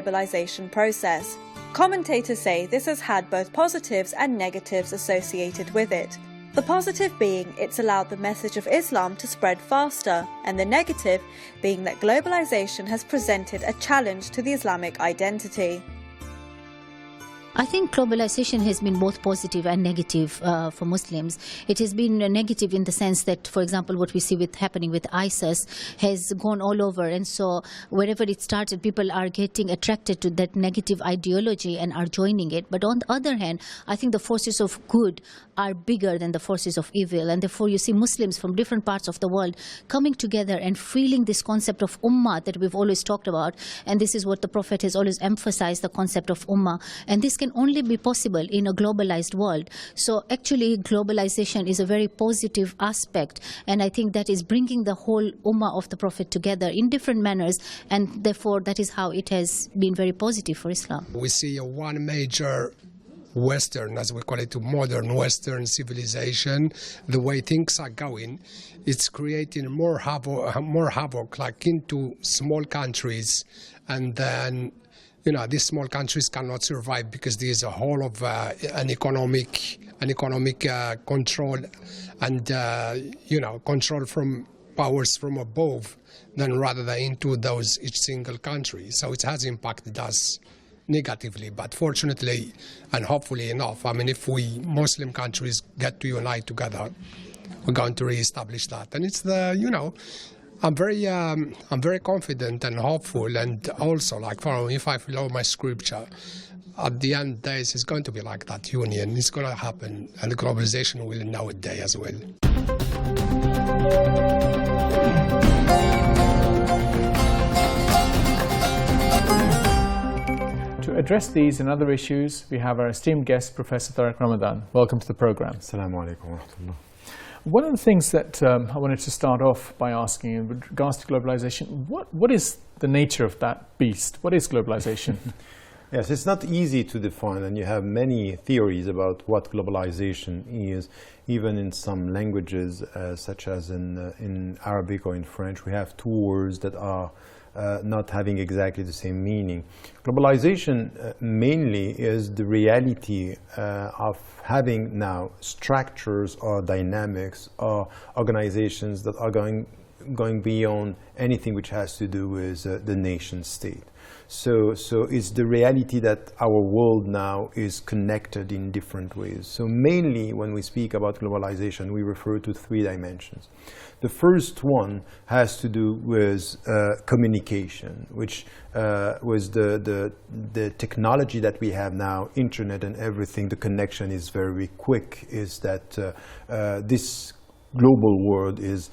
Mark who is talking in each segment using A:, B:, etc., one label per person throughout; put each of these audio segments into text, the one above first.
A: globalization process. Commentators say this has had both positives and negatives associated with it. The positive being it's allowed the message of Islam to spread faster, and the negative being that globalization has presented a challenge to the Islamic identity.
B: I think globalization has been both positive and negative for Muslims. It has been negative in the sense that, for example, what we see happening with ISIS has gone all over, and so wherever it started, people are getting attracted to that negative ideology and are joining it. But on the other hand, I think the forces of good are bigger than the forces of evil, and therefore you see Muslims from different parts of the world coming together and feeling this concept of ummah that we've always talked about, and this is what the Prophet has always emphasized, the concept of ummah, and this can only be possible in a globalized world. So actually globalization is a very positive aspect, and I think that is bringing the whole ummah of the Prophet together in different manners, and therefore that is how it has been very positive for Islam.
C: We see one major Western, as we call it, modern Western civilization, the way things are going, it's creating more havoc like into small countries, and then these small countries cannot survive because there is a whole of an economic control and control from powers from above, than rather than into those each single country. So it has impacted us negatively, but fortunately and hopefully enough, if we Muslim countries get to unite together, we're going to re-establish that. And it's I'm very confident and hopeful, and also if I follow my scripture, at the end of days it's going to be like that union. It's going to happen, and the globalization will know a day as well.
D: To address these and other issues, we have our esteemed guest, Professor Tariq Ramadan. Welcome to the program.
E: Assalamu alaikum wa rahmatullah.
D: One of the things that I wanted to start off by asking in regards to globalization, what is the nature of that beast? What is globalization?
E: Yes, it's not easy to define, and you have many theories about what globalization is. Even in some languages, such as in Arabic or in French, we have two words that are not having exactly the same meaning. Globalization mainly is the reality of having now structures or dynamics or organizations that are going beyond anything which has to do with the nation state. So it's the reality that our world now is connected in different ways. So mainly when we speak about globalization, we refer to three dimensions. The first one has to do with communication, which with the technology that we have now, internet and everything, the connection is very quick, is that this global world is,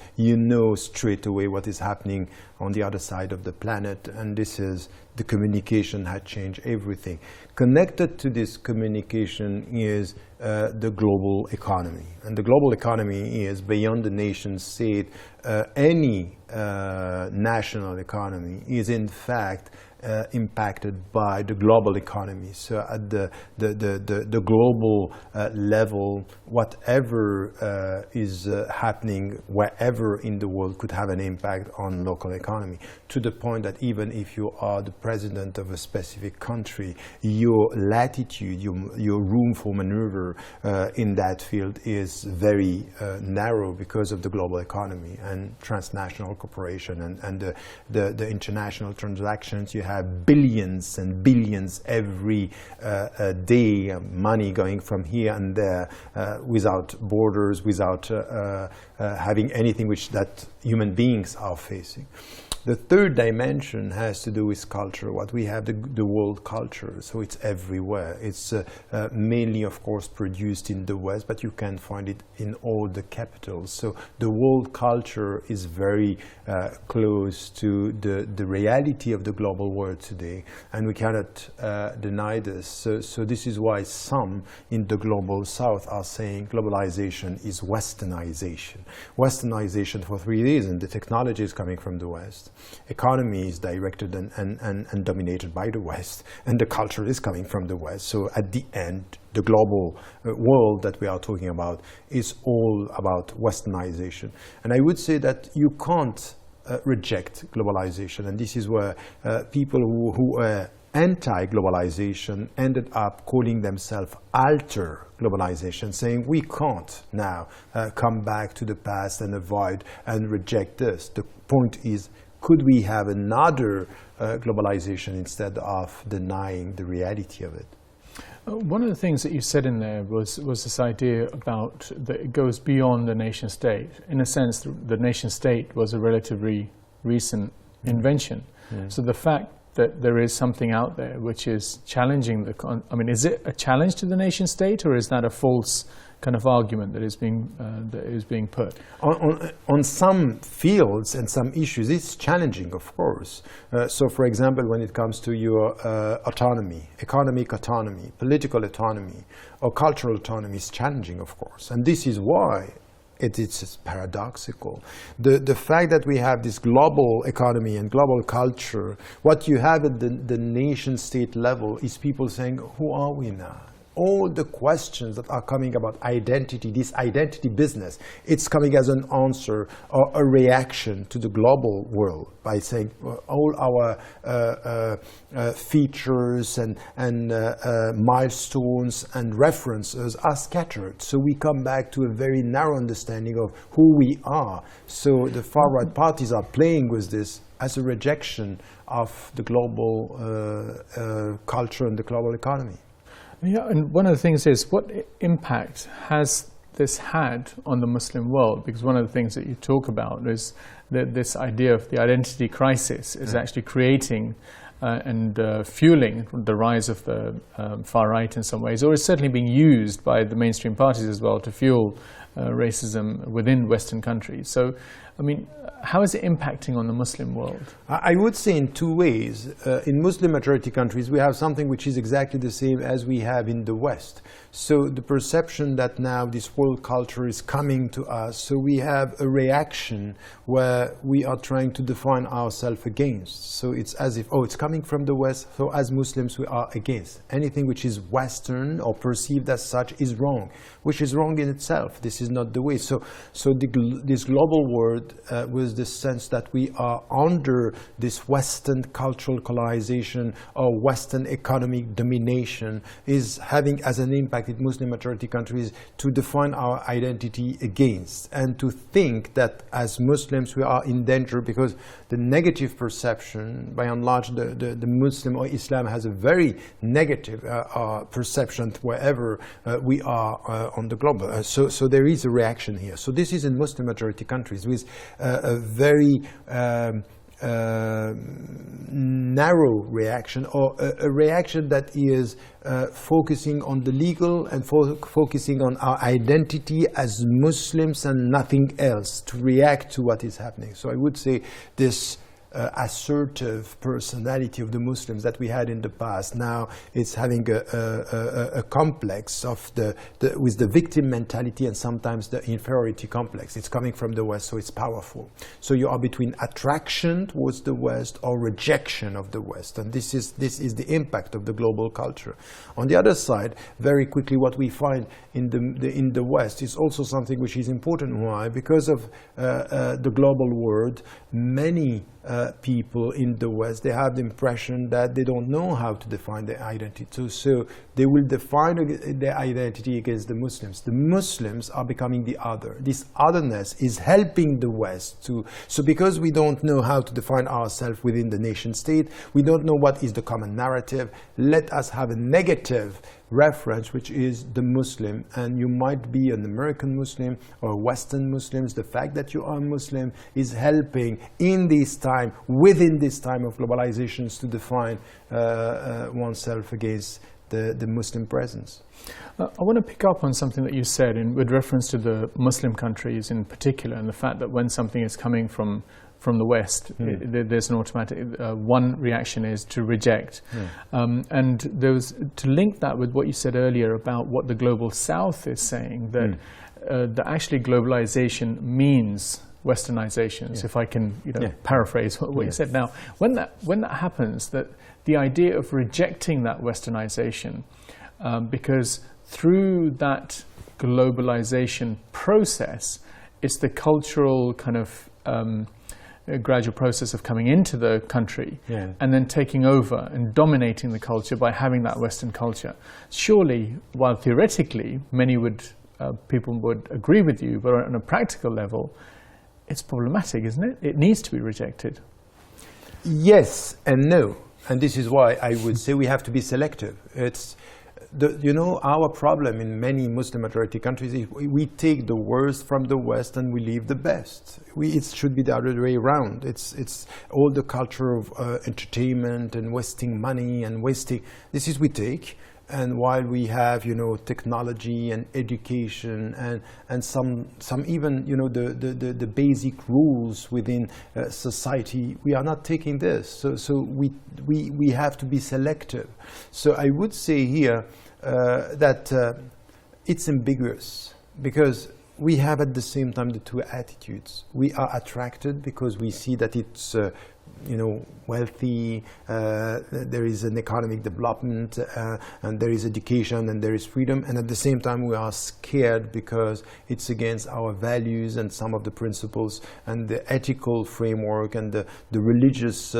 E: straight away what is happening on the other side of the planet, and this is the communication had changed everything. Connected to this communication is the global economy, and the global economy is beyond the nation state. Any national economy is in fact impacted by the global economy. So at the global level, whatever is happening wherever in the world could have an impact on local economy, to the point that even if you are the president of a specific country, your latitude, your room for maneuver in that field is very narrow because of the global economy and transnational cooperation and the international transactions. You have billions and billions every day, money going from here and there without borders, without having anything that human beings are facing. The third dimension has to do with culture. What we have, the world culture, so it's everywhere. It's mainly, of course, produced in the West, but you can find it in all the capitals. So the world culture is very close to the reality of the global world today, and we cannot deny this. So this is why some in the global South are saying globalization is Westernization. Westernization for three reasons. The technology is coming from the West. Economy is directed and dominated by the West, and the culture is coming from the West. So at the end, the global world that we are talking about is all about Westernization. And I would say that you can't reject globalization, and this is where people who are anti-globalization ended up calling themselves alter globalization, saying we can't now come back to the past and avoid and reject this. The point is, could we have another globalization instead of denying the reality of it?
D: One of the things that you said in there was this idea about that it goes beyond the nation state. In a sense, the nation state was a relatively recent invention. So the fact that there is something out there which is challenging I mean, is it a challenge to the nation state, or is that a false kind of argument that is being put?
E: On some fields and some issues, it's challenging, of course. So, for example, when it comes to your autonomy, economic autonomy, political autonomy, or cultural autonomy, it's challenging, of course. And this is why it's paradoxical. The fact that we have this global economy and global culture, what you have at the nation-state level is people saying, who are we now? All the questions that are coming about identity, this identity business, it's coming as an answer or a reaction to the global world by saying all our features and milestones and references are scattered. So we come back to a very narrow understanding of who we are. So the far-right parties are playing with this as a rejection of the global culture and the global economy.
D: Yeah, and one of the things is, what impact has this had on the Muslim world? Because one of the things that you talk about is that this idea of the identity crisis is actually creating and fueling the rise of the far right in some ways, or is certainly being used by the mainstream parties as well to fuel racism within Western countries. So, I mean, how is it impacting on the Muslim world?
E: I would say in two ways. In Muslim majority countries, we have something which is exactly the same as we have in the West. So the perception that now this world culture is coming to us, so we have a reaction where we are trying to define ourselves against. So it's as if, oh, it's coming from the West, so as Muslims we are against. Anything which is Western or perceived as such is wrong, which is wrong in itself. This is not the way. So this global world with this sense that we are under this Western cultural colonization or Western economic domination is having as an impact in Muslim majority countries to define our identity against, and to think that as Muslims we are in danger because the negative perception, by and large the Muslim or Islam has a very negative perception wherever we are on the globe. So there is a reaction here. So this is in Muslim majority countries with a very narrow reaction, or a reaction that is focusing on the legal and focusing on our identity as Muslims and nothing else, to react to what is happening. So I would say this assertive personality of the Muslims that we had in the past, now it's having a complex of with the victim mentality and sometimes the inferiority complex. It's coming from the West, so it's powerful. So you are between attraction towards the West or rejection of the West, and this is the impact of the global culture. On the other side, very quickly, what we find in the West is also something which is important. Why? Because of the global world, many people in the West, they have the impression that they don't know how to define their identity. So they will define their identity against the Muslims. The Muslims are becoming the other. This otherness is helping the West to. So because we don't know how to define ourselves within the nation state, we don't know what is the common narrative, let us have a negative reference, which is the Muslim, and you might be an American Muslim or Western Muslims. The fact that you are Muslim is helping in this time, within this time of globalizations, to define oneself against the Muslim presence.
D: I want to pick up on something that you said with reference to the Muslim countries in particular, and the fact that when something is coming from the West, there's an automatic one reaction is to reject, and there was, to link that with what you said earlier about what the global South is saying, that that actually globalization means Westernizations, if I can paraphrase what you said. Now, when that happens, that the idea of rejecting that Westernization, because through that globalization process, it's the cultural kind of gradual process of coming into the country
E: Yeah.
D: and then taking over and dominating the culture by having that Western culture. Surely, while theoretically many people would agree with you, but on a practical level, it's problematic, isn't it? It needs to be rejected.
E: Yes and no, and this is why I would say we have to be selective. It's our problem in many Muslim majority countries is we take the worst from the West and we leave the best. It should be the other way around. It's all the culture of entertainment and wasting money and wasting. This is we take. And while we have, technology and education and some even, the basic rules within society, we are not taking this. So we have to be selective. So I would say here that it's ambiguous because we have at the same time the two attitudes. We are attracted because we see that it's wealthy, there is an economic development, and there is education and there is freedom, and at the same time we are scared because it's against our values and some of the principles and the ethical framework and the religious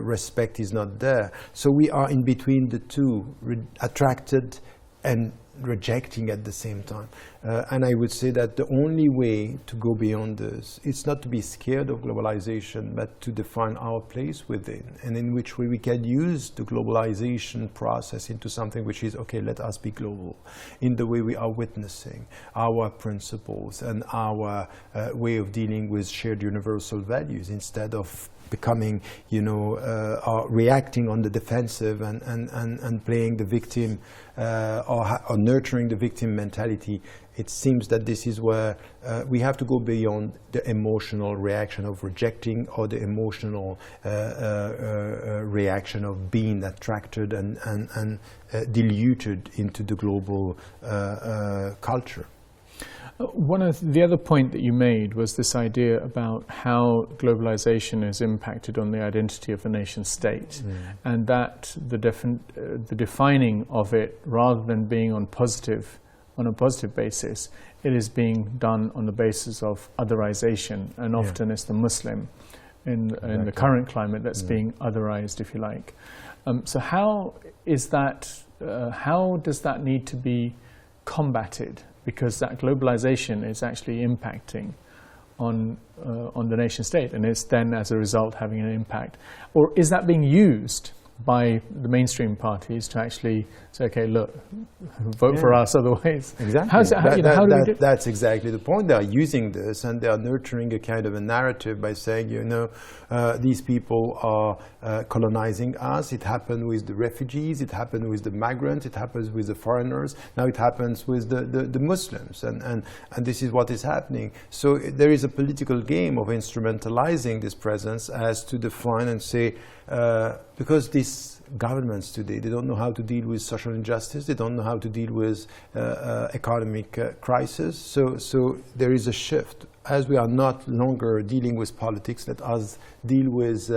E: respect is not there. So we are in between the two, attracted and rejecting at the same time. And I would say that the only way to go beyond this is not to be scared of globalization, but to define our place within, and in which way we can use the globalization process into something which is, okay, let us be global, in the way we are witnessing our principles and our way of dealing with shared universal values, instead of becoming, reacting on the defensive and playing the victim or nurturing the victim mentality. It seems that this is where we have to go beyond the emotional reaction of rejecting or the emotional reaction of being attracted and diluted into the global culture.
D: One of the other point that you made was this idea about how globalization has impacted on the identity of the nation state, and that the defining of it, rather than being on a positive basis, it is being done on the basis of otherization, and often it's the Muslim in the current climate that's being otherized, if you like. So how is that? How does that need to be combated? Because that globalization is actually impacting on the nation state, and it's then, as a result, having an impact. Or is that being used by the mainstream parties to actually say, okay, look, vote for us, otherwise?
E: Exactly.
D: How do we do?
E: That's exactly the point. They are using this, and they are nurturing a kind of a narrative by saying, these people are colonizing us. It happened with the refugees, it happened with the migrants, it happens with the foreigners, now it happens with the Muslims, and this is what is happening. So there is a political game of instrumentalizing this presence as to define and say, because these governments today, they don't know how to deal with social injustice, they don't know how to deal with economic crisis, so there is a shift. As we are not longer dealing with politics, let us deal with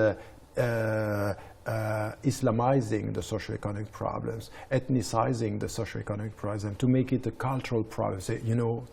E: Islamizing the socio-economic problems, ethnicizing the socio-economic problems, to make it a cultural problem. Say,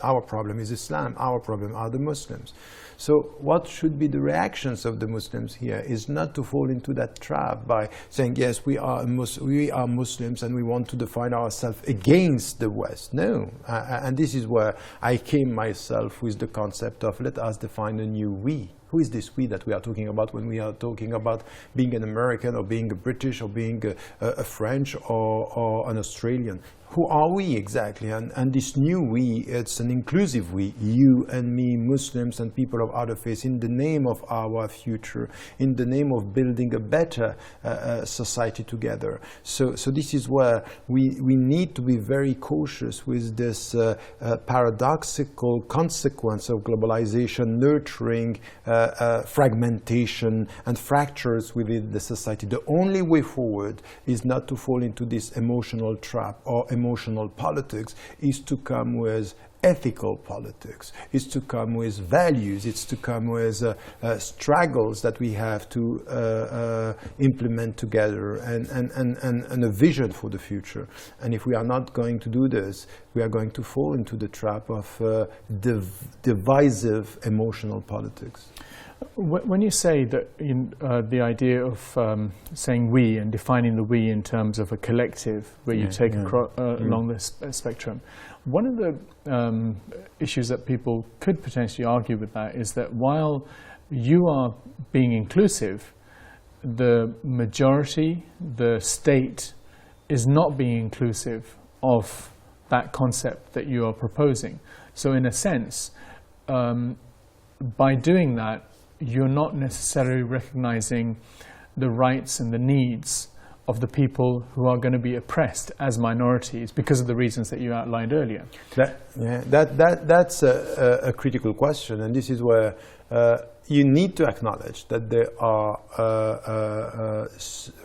E: our problem is Islam, our problem are the Muslims. So what should be the reactions of the Muslims here is not to fall into that trap by saying, yes, we are Muslims and we want to define ourselves against the West. No, and this is where I came myself with the concept of let us define a new we. Who is this we that we are talking about when we are talking about being an American or being a British or being a French or an Australian? Who are we exactly? And this new we, it's an inclusive we, you and me, Muslims and people of other faiths, in the name of our future, in the name of building a better society together. So this is where we need to be very cautious with this paradoxical consequence of globalization nurturing fragmentation and fractures within the society. The only way forward is not to fall into this emotional trap or emotional politics, is to come with ethical politics, is to come with values, it's to come with struggles that we have to implement together and a vision for the future. And if we are not going to do this, we are going to fall into the trap of divisive emotional politics.
D: When you say that the idea of saying we and defining the we in terms of a collective where you take along this spectrum, one of the issues that people could potentially argue with that is that while you are being inclusive, the majority, the state, is not being inclusive of that concept that you are proposing. So in a sense, by doing that, you're not necessarily recognizing the rights and the needs of the people who are going to be oppressed as minorities because of the reasons that you outlined earlier.
E: That's a critical question, and this is where you need to acknowledge that there are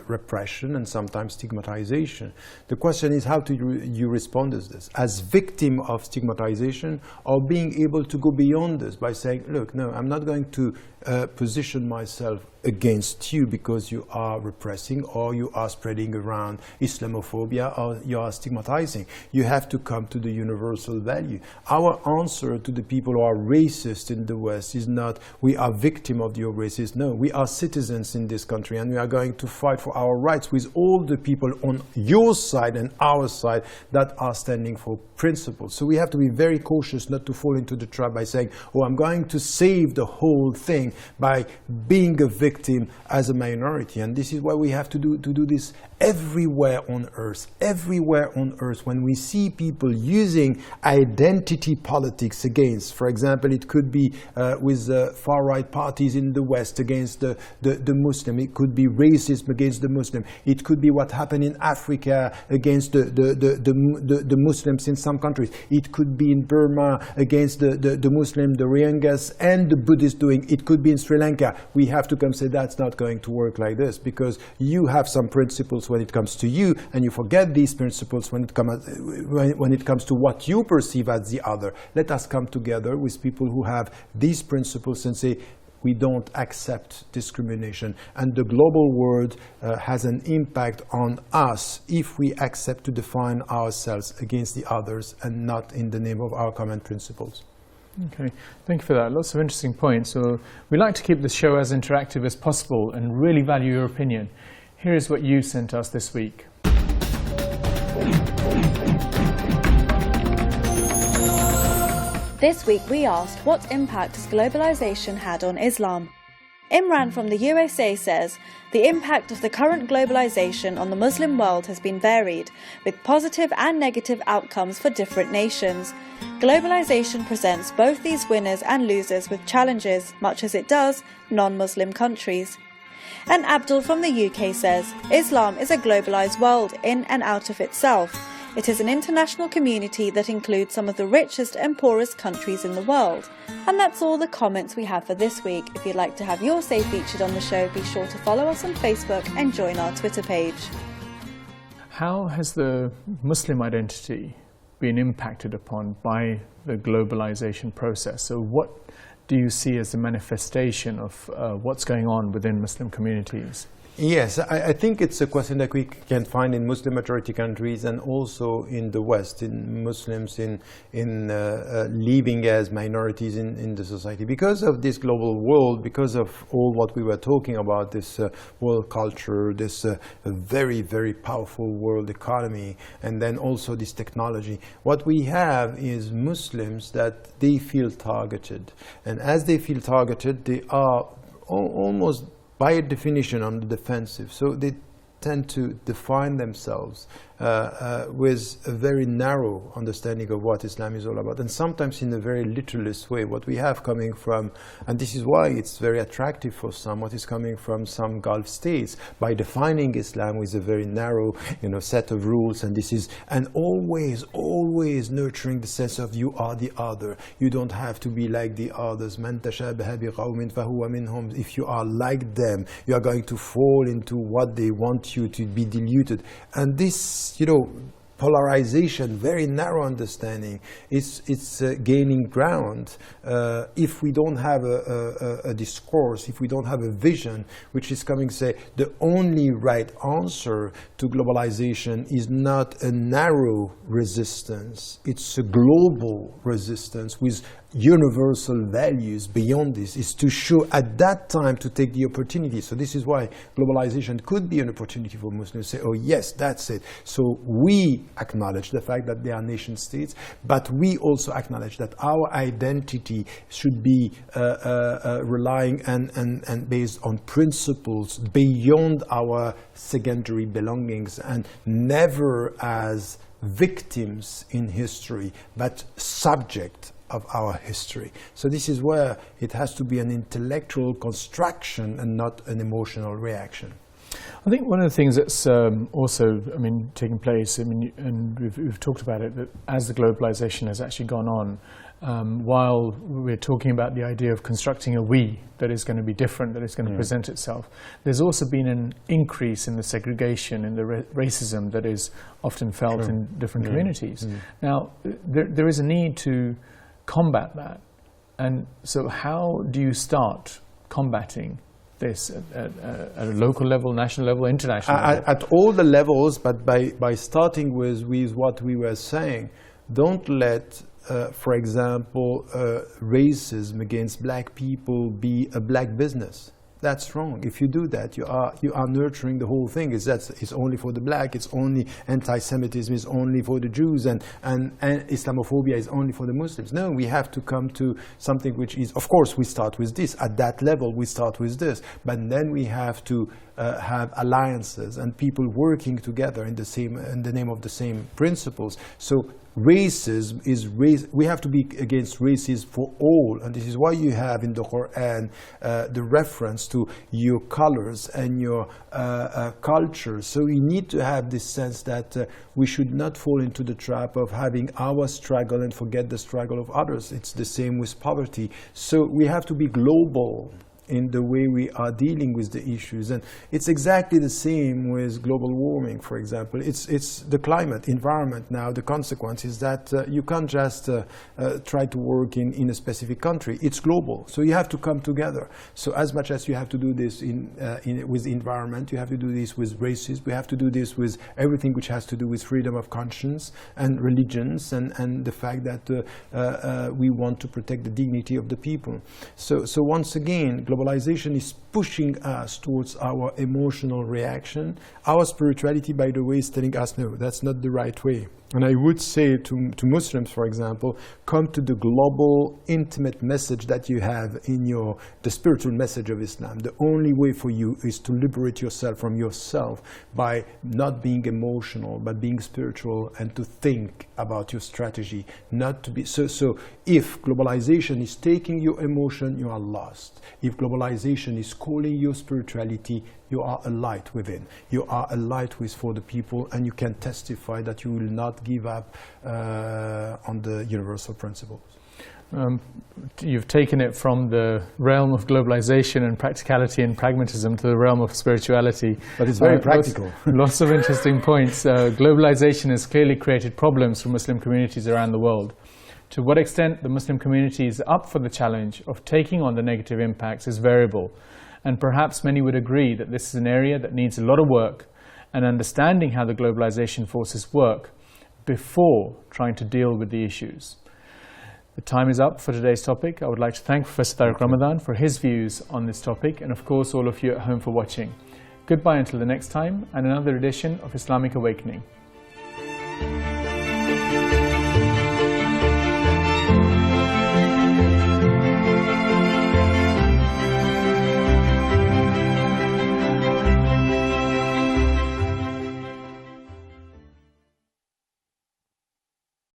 E: repression and sometimes stigmatization. The question is, how do you respond to this? As victim of stigmatization, or being able to go beyond this by saying, look, no, I'm not going to position myself against you because you are repressing or you are spreading around Islamophobia or you are stigmatizing. You have to come to the universal value. Our answer to the people who are racist in the West is not, we are victim of your racism. No, we are citizens in this country and we are going to fight for our rights with all the people on your side and our side that are standing for principles. So we have to be very cautious not to fall into the trap by saying, oh, I'm going to save the whole thing by being a victim as a minority. And this is why we have to do this everywhere on earth. Everywhere on earth, when we see people using identity politics against, for example, it could be with far-right parties in the West against the Muslim. It could be racism against the Muslim. It could be what happened in Africa against the Muslims in some countries. It could be in Burma against the Muslim, the Rohingyas, and the Buddhists doing. It could be in Sri Lanka. We have to come say that's not going to work like this, because you have some principles when it comes to you, and you forget these principles when it comes to what you perceive as the other. Let us come together with people who have these principles and say, we don't accept discrimination. And the global world has an impact on us if we accept to define ourselves against the others and not in the name of our common principles.
D: Okay, thank you for that. Lots of interesting points. So we like to keep the show as interactive as possible and really value your opinion. Here is what you sent us this week.
A: This week we asked, what impact has globalization had on Islam? Imran from the USA says, the impact of the current globalization on the Muslim world has been varied, with positive and negative outcomes for different nations. Globalization presents both these winners and losers with challenges, much as it does non-Muslim countries. And Abdul from the UK says, Islam is a globalized world in and out of itself. It is an international community that includes some of the richest and poorest countries in the world. And that's all the comments we have for this week. If you'd like to have your say featured on the show, be sure to follow us on Facebook and join our Twitter page.
D: How has the Muslim identity been impacted upon by the globalization process? So what do you see as the manifestation of what's going on within Muslim communities?
E: Yes, I think it's a question that we can find in Muslim majority countries and also in the West, in Muslims in living as minorities in the society. Because of this global world, because of all what we were talking about, this world culture, this very, very powerful world economy, and then also this technology, what we have is Muslims that they feel targeted. And as they feel targeted, they are almost by definition on the defensive. So they tend to define themselves with a very narrow understanding of what Islam is all about, and sometimes in a very literalist way. What we have coming from, and this is why it's very attractive for some, what is coming from some Gulf states, by defining Islam with a very narrow, set of rules, and this is, and always nurturing the sense of you are the other. You don't have to be like the others. Man tashabaha biqawmin fahuwa minhum. If you are like them, you are going to fall into what they want you to be diluted. And this, polarization, very narrow understanding, it's gaining ground if we don't have a discourse, if we don't have a vision which is coming to say the only right answer to globalization is not a narrow resistance, it's a global resistance with universal values beyond this, is to show at that time to take the opportunity. So this is why globalization could be an opportunity for Muslims to say, oh yes, that's it. So we acknowledge the fact that they are nation states, but we also acknowledge that our identity should be relying and based on principles beyond our secondary belongings, and never as victims in history, but subject of our history. So this is where it has to be an intellectual construction and not an emotional reaction.
D: I think one of the things that's also, taking place, and we've talked about it, that as the globalization has actually gone on, while we're talking about the idea of constructing a we that is going to be different, that is going to present itself, there's also been an increase in the segregation and the racism that is often felt in different communities. Now, there is a need to combat that. And so how do you start combating this at a local level, national level, international level?
E: At all the levels, but by starting with what we were saying, don't let for example, racism against black people be a black business. That's wrong. If you do that, you are nurturing the whole thing. It's only for the black. It's only anti-Semitism is only for the Jews, and Islamophobia is only for the Muslims. No, we have to come to something which is, of course, we start with this. At that level, we start with this, but then we have to have alliances and people working together in the name of the same principles. So racism is we have to be against racism for all, and this is why you have in the Quran the reference to your colors and your culture. So we need to have this sense that we should not fall into the trap of having our struggle and forget the struggle of others. It's the same with poverty. So we have to be global in the way we are dealing with the issues, and it's exactly the same with global warming, for example. It's the climate, environment now. The consequence is that you can't just try to work in a specific country. It's global, so you have to come together. So as much as you have to do this with environment, you have to do this with racism. We have to do this with everything which has to do with freedom of conscience and religions, and the fact that we want to protect the dignity of the people. So once again, globalization is pushing us towards our emotional reaction. Our spirituality, by the way, is telling us, no, that's not the right way. And I would say to Muslims, for example, come to the global, intimate message that you have in the spiritual message of Islam. The only way for you is to liberate yourself from yourself by not being emotional, but being spiritual, and to think about your strategy, not to be... So if globalization is taking your emotion, you are lost. If globalization is calling your spirituality, you are a light within. You are a light for the people, and you can testify that you will not give up on the universal principles.
D: You've taken it from the realm of globalization and practicality and pragmatism to the realm of spirituality.
E: But it's very practical.
D: Lots of interesting points. Globalization has clearly created problems for Muslim communities around the world. To what extent the Muslim community is up for the challenge of taking on the negative impacts is variable. And perhaps many would agree that this is an area that needs a lot of work and understanding how the globalization forces work before trying to deal with the issues. The time is up for today's topic. I would like to thank Professor Tariq Ramadan for his views on this topic, and of course all of you at home for watching. Goodbye until the next time and another edition of Islamic Awakening.